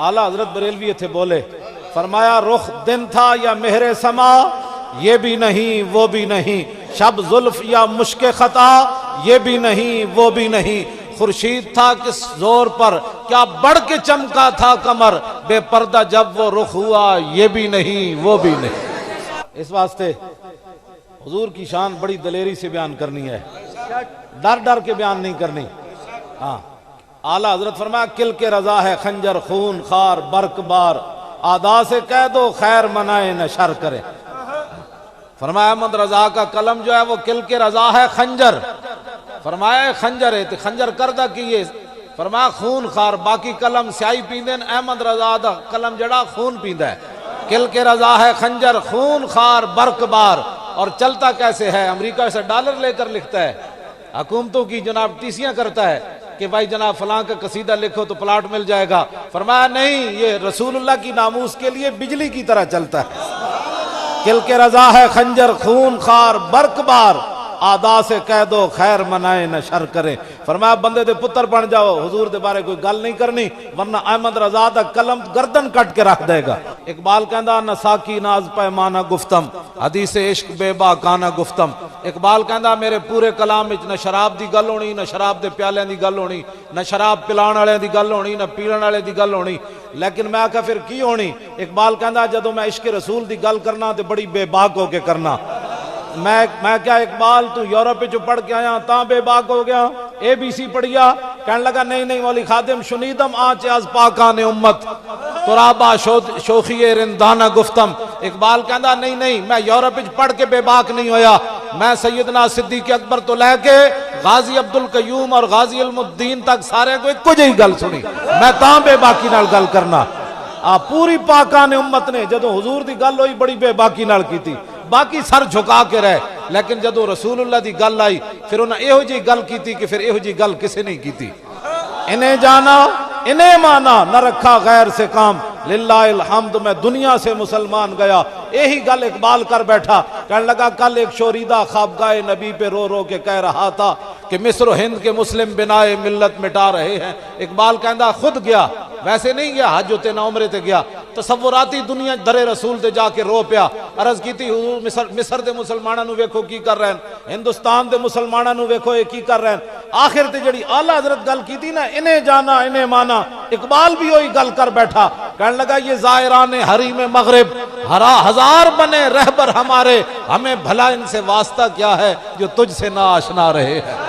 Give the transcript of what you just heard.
اعلیٰ حضرت بریلوی تھے بولے، فرمایا رخ دن تھا یا مہر سما، یہ بھی نہیں وہ بھی نہیں، شب زلف یا مشک خطا، یہ بھی نہیں وہ بھی نہیں، خورشید تھا کس زور پر کیا بڑھ کے چمکا تھا کمر، بے پردہ جب وہ رخ ہوا، یہ بھی نہیں وہ بھی نہیں۔ اس واسطے حضور کی شان بڑی دلیری سے بیان کرنی ہے، ڈر ڈر کے بیان نہیں کرنی۔ ہاں اعلیٰ حضرت فرمایا کل کے رضا ہے خنجر خون خار برق بار، آدا سے کہہ دو خیر منائے نہ شر کرے۔ فرمایا احمد رضا کا قلم جو ہے وہ کل کے رضا ہے خنجر، فرمایا خنجر ہے تو خنجر کردہ کیے، فرمایا خون خار، باقی قلم سیائی پیندن، احمد رضا دا قلم جڑا خون پیندا ہے۔ کل کے رضا ہے خنجر خون خار برق بار، اور چلتا کیسے ہے؟ امریکہ سے ڈالر لے کر لکھتا ہے، حکومتوں کی جناب ٹیسیاں کرتا ہے کہ بھائی جناب فلاں کا قصیدہ لکھو تو پلاٹ مل جائے گا۔ فرمایا نہیں، یہ رسول اللہ کی ناموس کے لیے بجلی کی طرح چلتا ہے۔ کل کے رضا ہے خنجر خون خار برق بار، آدا سے کہہ دو خیر منائے نہ شر کرے۔ فرمایا بندے دے پتر بن جاؤ، حضور دے بارے کوئی گل نہیں کرنی ورنہ احمد رضا دا قلم گردن کٹ کے رکھ دے گا۔ اقبال کہندا نہ ساکی ناز پیمانہ گفتم، حدیث عشق بے باکانہ گفتم۔ اقبال کہندا میرے پورے کلام وچ نہ شراب دی گل ہونی، نہ شراب دے پیالیاں دی گل ہونی، نہ شراب پلان والے دی گل ہونی، نہ پیڑن والے دی گل ہونی، لیکن میں آکھا پھر کی ہونی؟ اقبال کہندا جدوں میں عشق رسول دی گل کرنا تے بڑی بے باک ہو کے کرنا۔ میں کیا اقبال تو یورپ جو پڑھ کے آیا تاں بے باک ہو گیا؟ اے بی سی پڑھیا؟ کہنے لگا نہیں نہیں مولی خادم، شنیدم آنچ از پاکان امت، ترابا شوخی رندانہ گفتم۔ اقبال کہندا نہیں نہیں، میں یورپ پڑھ کے بے باک نہیں ہویا، میں سیدنا صدیق اکبر تو لے کے غازی عبدالقیوم اور غازی علم الدین تک سارے کو ایک جہی گل سنی، میں تاں بے باکی نال گل کرنا۔ پوری پاکان امت نے جدو حضور دی گل ہوئی بڑی بے باکی نال کی تھی، باقی سر جھکا کے رہے، لیکن جدو رسول اللہ دی گل آئی پھر انہیں ایہو جی گل کی تھی کہ پھر ایہو جی گل کسے نہیں کی تھی۔ انہیں جانا انہیں مانا نہ رکھا غیر سے کام، للہ الحمد میں دنیا سے مسلمان گیا۔ یہی گل اقبال کر بیٹھا، کہنے لگا کل ایک شوریدہ خوابگاہ نبی پہ رو رو کے کہہ رہا تھا کہ مصر و ہند کے مسلم بنائے ملت مٹا رہے ہیں۔ اقبال کہندا خود گیا، ویسے نہیں گیا حج تے نہ عمرے تے گیا، تصوراتی دنیا در رسول تے جا کے رو پیا، عرض کی تھی حضور مصر دے مسلماناں نو ویکھو کی کر رہے ہیں، ہندوستان دے مسلماناں نو ویکھو یہ کی کر رہے ہیں۔ آخر تے جڑی اعلیٰ حضرت گل کی تھی نا انہیں جانا انہیں مانا، اقبال بھی وہی گل کر بیٹھا، کہنے لگا یہ زائران حریم مغرب ہزار بنے رہبر ہمارے، ہمیں بھلا ان سے واسطہ کیا ہے جو تجھ سے نہ آشنا رہے ہیں۔